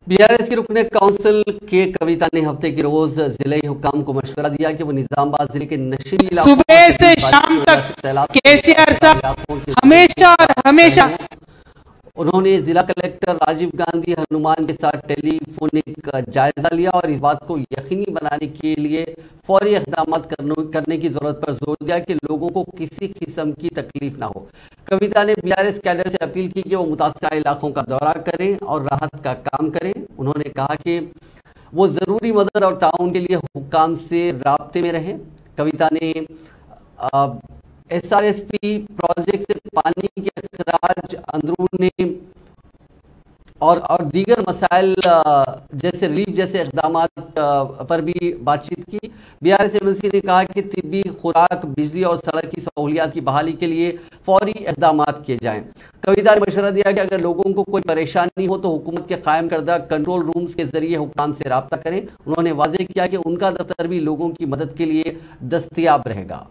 BRS की रुकने council के कविता ने हफ्ते के रोज जिले हुकाम को मशवरा दिया कि वो निजामाबाद जिले के नशीली इलाकों सुबह से शाम तक केसीआर साहब हमेशा और हमेशा उन्होंने जिला कलेक्टर राजीव गांधी हनुमान के साथ टेलीफोनिक जायजा लिया और इस बात को यकीनी बनाने के लिए फौरी इक़दाम करने की जरूरत पर जोर दिया कि लोगों को किसी किस्म की तकलीफ ना हो। कविता ने बीआरएस कैडर से अपील की कि वो मुतासरा इलाकों का दौरा करें और राहत का काम करें। उन्होंने कहा कि वो ज़रूरी मदद और ताउन के लिए हुक्काम से राब्ते में रहें। कविता ने एसआरएसपी प्रोजेक्ट से पानी के अखराज अंदरूनी और दीगर मसाइल जैसे रिलीफ जैसे इक़दाम पर भी बातचीत की। बीआरएस एमएलसी ने कहा कि तिब्बी खुराक बिजली और सड़क की सहूलियात की बहाली के लिए फौरी इक़दाम किए जाएं। कविता ने मशवरा दिया कि अगर लोगों को कोई परेशानी हो तो हुकूमत के कायम करदा कंट्रोल रूम्स के जरिए हुक्काम से रब्ता करें। उन्होंने वाज़ेह किया कि उनका दफ्तर भी लोगों की मदद के लिए दस्तयाब रहेगा।